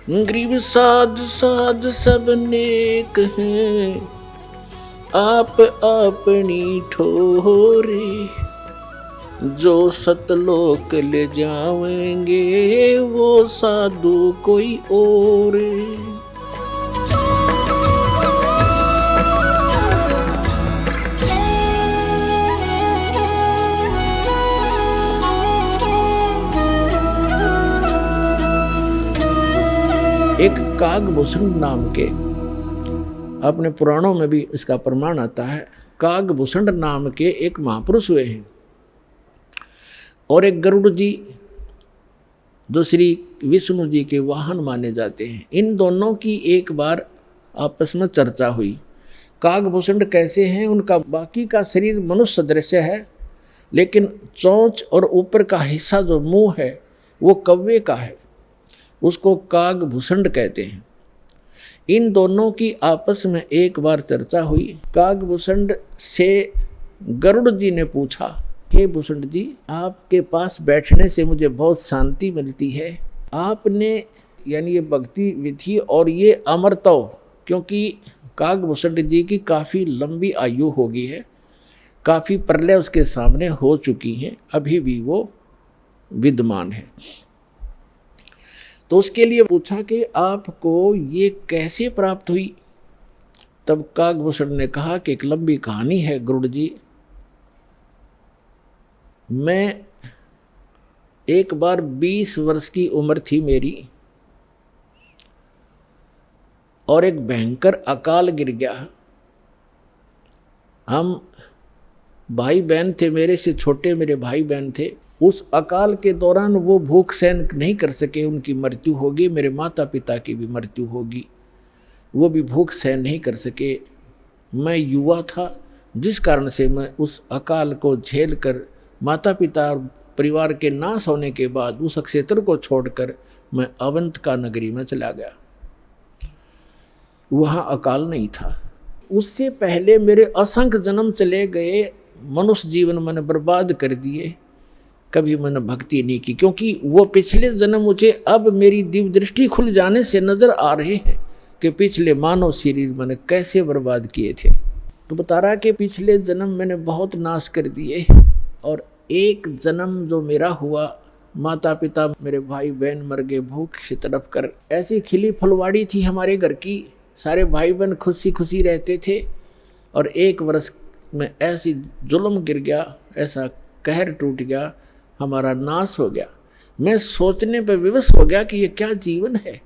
गरीब साध साध सब नेक हैं, आप अपनी ठोरे, जो सतलोक ले जाएंगे वो साधु कोई और। एक कागभूषण नाम के, अपने पुराणों में भी इसका प्रमाण आता है, कागभूषण नाम के एक महापुरुष हुए हैं और एक गरुड़ जी जो श्री विष्णु जी के वाहन माने जाते हैं। इन दोनों की एक बार आपस में चर्चा हुई। कागभूषण कैसे हैं, उनका बाकी का शरीर मनुष्य सदृश है, लेकिन चोंच और ऊपर का हिस्सा जो मुंह है वो कौवे का है, उसको कागभूषण कहते हैं। इन दोनों की आपस में एक बार चर्चा हुई। कागभूषण से गरुड़ जी ने पूछा, हे भूषण जी, आपके पास बैठने से मुझे बहुत शांति मिलती है। आपने यानी ये भक्ति विधि और ये अमरत्व, क्योंकि कागभूषण जी की काफ़ी लंबी आयु हो गई है, काफ़ी प्रलय उसके सामने हो चुकी हैं, अभी भी वो विद्यमान है। तो उसके लिए पूछा कि आपको ये कैसे प्राप्त हुई। तब कागभूषण ने कहा कि एक लंबी कहानी है गरुड़ जी। मैं एक बार 20 वर्ष की उम्र थी मेरी, और एक भयंकर अकाल गिर गया। हम भाई बहन थे, मेरे से छोटे मेरे भाई बहन थे। उस अकाल के दौरान वो भूख सहन नहीं कर सके, उनकी मृत्यु होगी। मेरे माता पिता की भी मृत्यु होगी, वो भी भूख सहन नहीं कर सके। मैं युवा था, जिस कारण से मैं उस अकाल को झेल कर माता पिता और परिवार के नाश होने के बाद उस क्षेत्र को छोड़कर मैं अवंतिका नगरी में चला गया। वहाँ अकाल नहीं था। उससे पहले मेरे असंख्य जन्म चले गए, मनुष्य जीवन मैंने बर्बाद कर दिए, कभी मैंने भक्ति नहीं की, क्योंकि वो पिछले जन्म मुझे अब मेरी दिव्य दृष्टि खुल जाने से नजर आ रहे हैं कि पिछले मानव शरीर मैंने कैसे बर्बाद किए थे। तो बता रहा कि पिछले जन्म मैंने बहुत नाश कर दिए, और एक जन्म जो मेरा हुआ, माता पिता मेरे भाई बहन मर गए भूख से तड़प कर। ऐसी खिली फुलवाड़ी थी हमारे घर की, सारे भाई बहन खुशी खुशी रहते थे, और एक वर्ष में ऐसी जुल्म गिर गया, ऐसा कहर टूट गया, हमारा नाश हो गया। मैं सोचने पर विवश हो गया कि ये क्या जीवन है।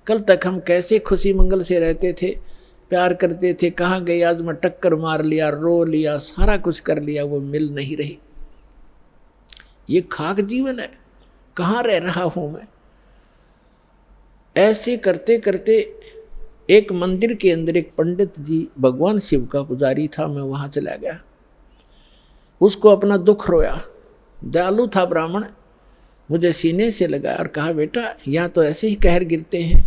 कल तक हम कैसे खुशी मंगल से रहते थे, प्यार करते थे, कहाँ गए आज मैं टक्कर मार लिया, रो लिया, सारा कुछ कर लिया, वो मिल नहीं रही। ये खाक जीवन है, कहाँ रह रहा हूँ मैं। ऐसे करते करते एक मंदिर के अंदर एक पंडित जी, भगवान शिव का पुजारी था, मैं वहाँ चला गया। उसको अपना दुख रोया। दयालु था ब्राह्मण, मुझे सीने से लगा और कहा, बेटा यहाँ तो ऐसे ही कहर गिरते हैं,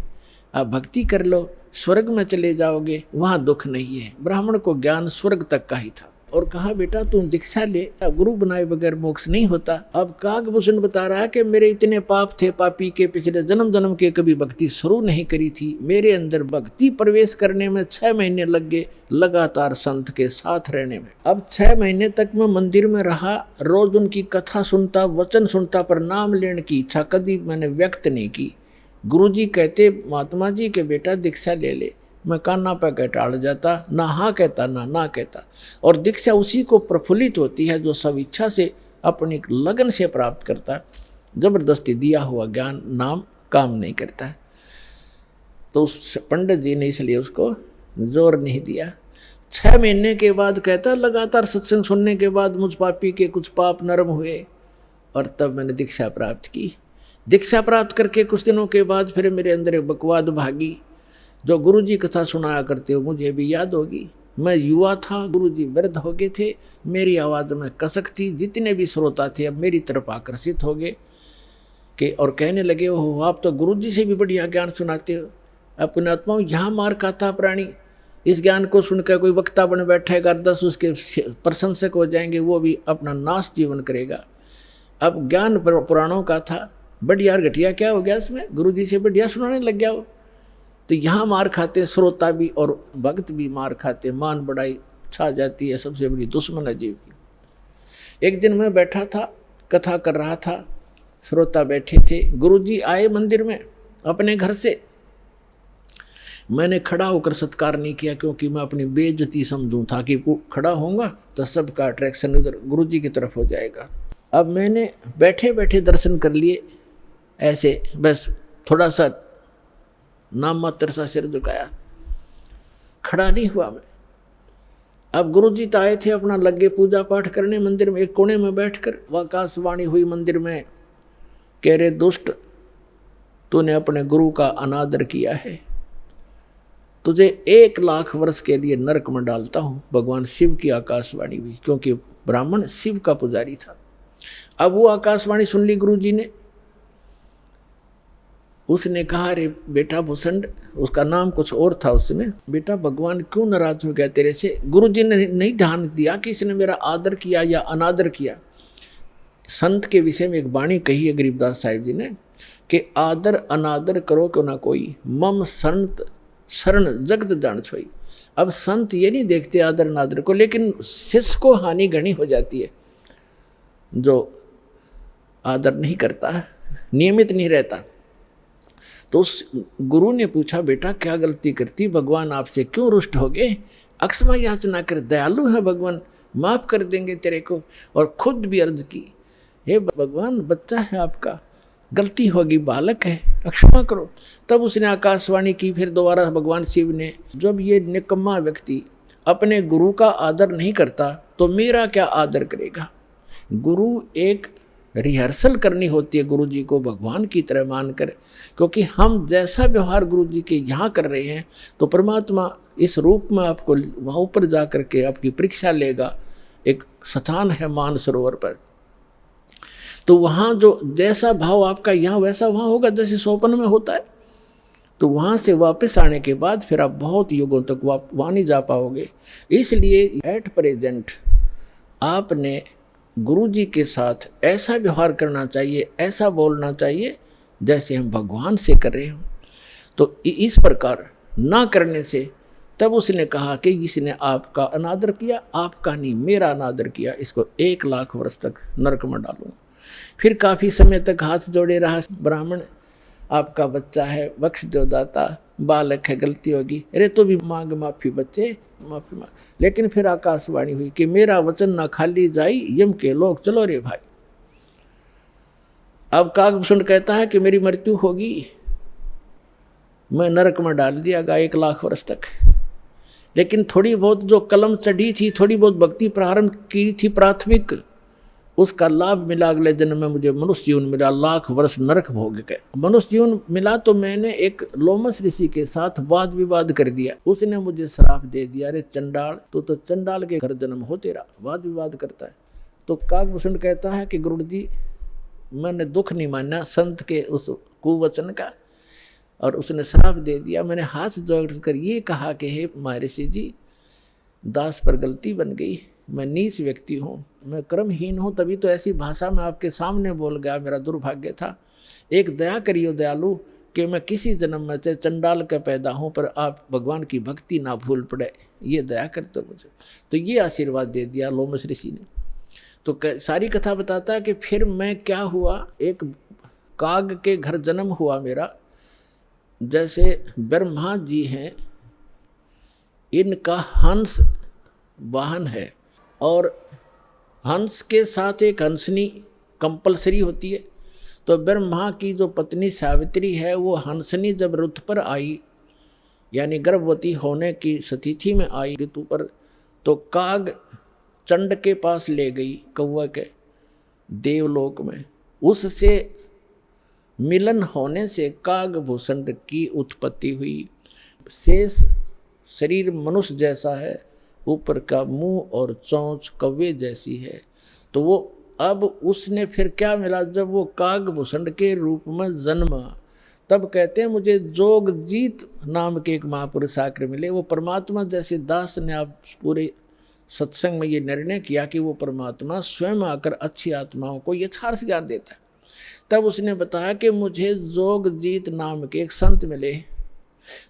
आप भक्ति कर लो, स्वर्ग में चले जाओगे, वहाँ दुख नहीं है। ब्राह्मण को ज्ञान स्वर्ग तक का ही था, और कहा, बेटा तुम दीक्षा ले, गुरु बनाए बगैर मोक्ष नहीं होता। अब कागभूषण बता रहा है कि मेरे इतने पाप थे, पापी के पिछले जन्म जन्म के कभी भक्ति शुरू नहीं करी थी। मेरे अंदर भक्ति प्रवेश करने में 6 महीने लग गए, लगातार संत के साथ रहने में। अब 6 महीने तक मैं मंदिर में रहा, रोज उनकी कथा सुनता, वचन सुनता, पर नाम लेने की इच्छा कभी मैंने व्यक्त नहीं की। गुरुजी कहते, महात्मा जी के बेटा दीक्षा ले ले। मैं कान्ना पे कह टाल जाता, ना हाँ कहता ना कहता। और दीक्षा उसी को प्रफुल्लित होती है जो सब इच्छा से अपनी लगन से प्राप्त करता है। जबरदस्ती दिया हुआ ज्ञान नाम काम नहीं करता है। तो उस पंडित जी ने इसलिए उसको जोर नहीं दिया। 6 महीने के बाद कहता, लगातार सत्संग सुनने के बाद मुझ पापी के कुछ पाप नरम हुए, और तब मैंने दीक्षा प्राप्त की। दीक्षा प्राप्त करके कुछ दिनों के बाद फिर मेरे अंदर एक बकवाद भागी। जो गुरुजी कथा सुनाया करते हो मुझे भी याद होगी। मैं युवा था, गुरुजी वृद्ध हो गए थे, मेरी आवाज़ में कसक थी। जितने भी श्रोता थे अब मेरी तरफ आकर्षित हो गए कि और कहने लगे, हो आप तो गुरुजी से भी बढ़िया ज्ञान सुनाते हो। अपने आत्माओं यहाँ मार खाता प्राणी, इस ज्ञान को सुनकर कोई वक्ता बन बैठेगा, 10 उसके प्रशंसक हो जाएंगे, वो भी अपना नाश जीवन करेगा। अब ज्ञान पुराणों का था, बढ़िया और घटिया क्या हो गया इसमें, गुरु जी से बढ़िया सुनाने लग गया वो। तो यहाँ मार खाते श्रोता भी और भक्त भी मार खाते, मान बढ़ाई छा जाती है, सबसे बड़ी दुश्मन है जीव की। एक दिन मैं बैठा था, कथा कर रहा था, श्रोता बैठे थे, गुरुजी आए मंदिर में अपने घर से। मैंने खड़ा होकर सत्कार नहीं किया क्योंकि मैं अपनी बेइज्जती समझूं था कि खड़ा होऊंगा तो सबका अट्रैक्शन इधर गुरुजी की तरफ हो जाएगा। अब मैंने बैठे बैठे दर्शन कर लिए, ऐसे बस थोड़ा सा नाम मात्र सा सिर झुकाया, खड़ा नहीं हुआ मैं। अब गुरुजी तो आए थे अपना लगे पूजा पाठ करने मंदिर में, एक कोने में बैठकर आकाशवाणी हुई मंदिर में, कह रहे दुष्ट तूने अपने गुरु का अनादर किया है, तुझे 1 लाख वर्ष के लिए नरक में डालता हूं। भगवान शिव की आकाशवाणी हुई, क्योंकि ब्राह्मण शिव का पुजारी था। अब वो आकाशवाणी सुन ली गुरुजी ने, उसने कहा अरे बेटा भूषण, उसका नाम कुछ और था उस समय, बेटा भगवान क्यों नाराज हो गया तेरे से। गुरुजी ने नहीं ध्यान दिया कि इसने मेरा आदर किया या अनादर किया। संत के विषय में एक वाणी कही है गरीबदास साहिब जी ने कि आदर अनादर करो क्यों ना कोई, मम संत शरण जगत जान छोई। अब संत ये नहीं देखते आदर अनादर को, लेकिन शिष्य को हानि घनी हो जाती है जो आदर नहीं करता, नियमित नहीं रहता। तो उस गुरु ने पूछा बेटा क्या गलती करती, भगवान आपसे क्यों रुष्ट हो गए, अक्षमा याचना कर, दयालु है भगवान, माफ कर देंगे तेरे को। और खुद भी अर्ज की, हे भगवान बच्चा है आपका, गलती होगी, बालक है, क्षमा करो। तब उसने आकाशवाणी की फिर दोबारा भगवान शिव ने, जब ये निकम्मा व्यक्ति अपने गुरु का आदर नहीं करता तो मेरा क्या आदर करेगा। गुरु एक रिहर्सल करनी होती है गुरु जी को भगवान की तरह मानकर, क्योंकि हम जैसा व्यवहार गुरु जी के यहाँ कर रहे हैं तो परमात्मा इस रूप में आपको वहाँ ऊपर जा कर के आपकी परीक्षा लेगा। एक स्थान है मानसरोवर पर, तो वहाँ जो जैसा भाव आपका यहाँ वैसा वहाँ होगा, जैसे सोपन में होता है। तो वहाँ से वापस आने के बाद फिर आप बहुत युगों तक वहाँ नहीं जा पाओगे। इसलिए एट प्रेजेंट आपने गुरु जी के साथ ऐसा व्यवहार करना चाहिए, ऐसा बोलना चाहिए जैसे हम भगवान से कर रहे हों। तो इस प्रकार ना करने से तब उसने कहा कि इसने आपका अनादर किया, आपका नहीं मेरा अनादर किया, इसको 1 लाख वर्ष तक नरक में डालूंगा। फिर काफ़ी समय तक हाथ जोड़े रहा ब्राह्मण, आपका बच्चा है, बख्श दो दाता, बालक है, गलती होगी, अरे तो भी मांग माफ़ी बच्चे, माफी मांग। लेकिन फिर आकाशवाणी हुई कि मेरा वचन ना खाली जाई, यम के लोग चलो रे भाई। अब काकभूषण कहता है कि मेरी मृत्यु होगी, मैं नरक में डाल दिया गया 1 लाख वर्ष तक। लेकिन थोड़ी बहुत जो कलम चढ़ी थी, थोड़ी बहुत भक्ति प्रारंभ की थी प्राथमिक, उसका लाभ मिला। अगले जन्म में मुझे मनुष्य जीवन मिला, 1 लाख वर्ष नरक भोग गए। मनुष्य जीवन मिला तो मैंने एक लोमस ऋषि के साथ वाद विवाद कर दिया, उसने मुझे श्राप दे दिया, अरे चंडाल तो चंडाल के घर जन्म हो तेरा, वाद विवाद करता है। तो काकभूषण कहता है कि गुरु जी मैंने दुख नहीं माना संत के उस कुवचन का, और उसने श्राप दे दिया। मैंने हाथ जोड़कर ये कहा कि हे महर्षि जी, दास पर गलती बन गई, मैं नीच व्यक्ति हूँ, मैं कर्महीन हूँ, तभी तो ऐसी भाषा में आपके सामने बोल गया, मेरा दुर्भाग्य था। एक दया करियो दयालु कि मैं किसी जन्म में से चंडाल का पैदा हूँ, पर आप भगवान की भक्ति ना भूल पड़े, ये दया करते मुझे। तो ये आशीर्वाद दे दिया लोमस ऋषि ने। तो सारी कथा बताता है कि फिर मैं क्या हुआ, एक काग के घर जन्म हुआ मेरा। जैसे ब्रह्मा जी हैं, इनका हंस वाहन है, और हंस के साथ एक हंसनी कंपलसरी होती है। तो ब्रह्मा की जो पत्नी सावित्री है, वो हंसनी जब ऋतु पर आई, यानी गर्भवती होने की स्थिति में आई ऋतु पर, तो काग चंड के पास ले गई, कौवा के देवलोक में। उससे मिलन होने से काकभूषण की उत्पत्ति हुई। शेष शरीर मनुष्य जैसा है, ऊपर का मुंह और चोंच कौवे जैसी है। तो वो अब उसने फिर क्या मिला, जब वो काकभूषण के रूप में जन्मा, तब कहते हैं मुझे जोगजीत नाम के एक महापुरुष आकर मिले। वो परमात्मा जैसे दास ने आप पूरे सत्संग में ये निर्णय किया कि वो परमात्मा स्वयं आकर अच्छी आत्माओं को यथार्थ ज्ञान देता है। तब उसने बताया कि मुझे जोगजीत नाम के एक संत मिले,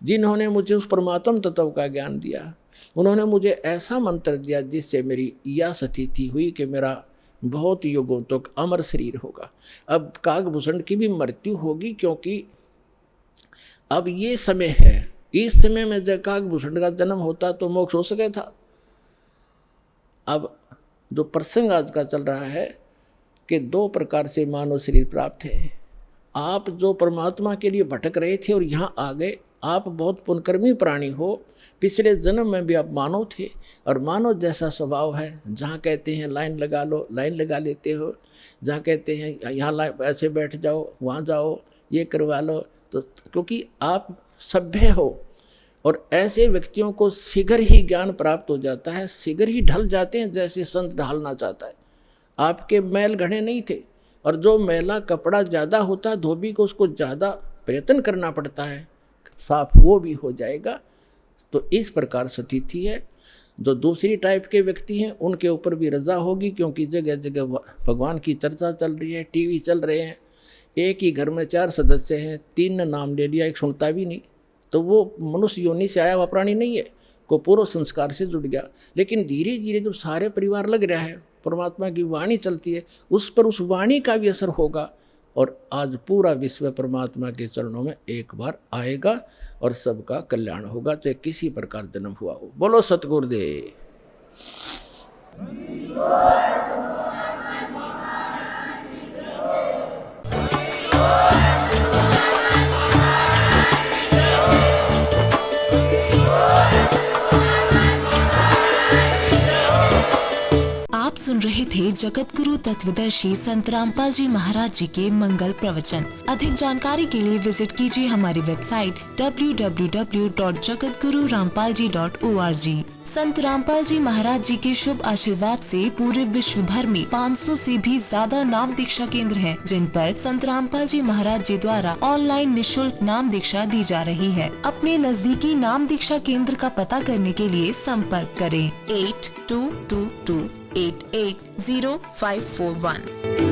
जिन्होंने मुझे उस परमात्म तत्व का ज्ञान दिया। उन्होंने मुझे ऐसा मंत्र दिया जिससे मेरी यह स्थिति हुई कि मेरा बहुत युगों तक अमर शरीर होगा। अब काकभूषण की भी मृत्यु होगी, क्योंकि अब ये समय है, इस समय में जब काकभूषण का जन्म होता तो मोक्ष हो सके था। अब जो प्रसंग आज का चल रहा है कि 2 प्रकार से मानव शरीर प्राप्त है। आप जो परमात्मा के लिए भटक रहे थे और यहाँ आ गए, आप बहुत पुण्यकर्मी प्राणी हो। पिछले जन्म में भी आप मानव थे और मानव जैसा स्वभाव है। जहाँ कहते हैं लाइन लगा लो, लाइन लगा लेते हो। जहाँ कहते हैं यहाँ ऐसे बैठ जाओ, वहाँ जाओ, ये करवा लो, तो क्योंकि आप सभ्य हो। और ऐसे व्यक्तियों को शीघ्र ही ज्ञान प्राप्त हो जाता है, शीघ्र ही ढल जाते हैं जैसे संत ढालना चाहता है। आपके मैल घड़े नहीं थे, और जो मैला कपड़ा ज़्यादा होता है धोबी को, उसको ज़्यादा प्रयत्न करना पड़ता है, साफ वो भी हो जाएगा। तो इस प्रकार स्थिति है। जो दूसरी टाइप के व्यक्ति हैं उनके ऊपर भी रजा होगी, क्योंकि जगह जगह भगवान की चर्चा चल रही है, टीवी चल रहे हैं। एक ही घर में 4 सदस्य हैं, 3 ने नाम ले लिया, एक सुनता भी नहीं, तो वो मनुष्य योनि से आया हुआ प्राणी नहीं है, को पूर्व संस्कार से जुड़ गया। लेकिन धीरे धीरे जब सारे परिवार लग रहा है, परमात्मा की वाणी चलती है, उस पर उस वाणी का भी असर होगा, और आज पूरा विश्व परमात्मा के चरणों में एक बार आएगा और सबका कल्याण होगा, चाहे किसी प्रकार जन्म हुआ हो। बोलो सतगुरुदेव। आप सुन रहे थे जगत गुरु तत्वदर्शी संत रामपाल जी महाराज जी के मंगल प्रवचन। अधिक जानकारी के लिए विजिट कीजिए हमारी वेबसाइट www.jagatgururampalji.org। संत रामपाल जी महाराज जी के शुभ आशीर्वाद से पूरे विश्व भर में 500 से भी ज्यादा नाम दीक्षा केंद्र हैं, जिन पर संत रामपाल जी महाराज जी द्वारा ऑनलाइन निशुल्क नाम दीक्षा दी जा रही है। अपने नजदीकी नाम दीक्षा केंद्र का पता करने के लिए संपर्क करें 8222880541।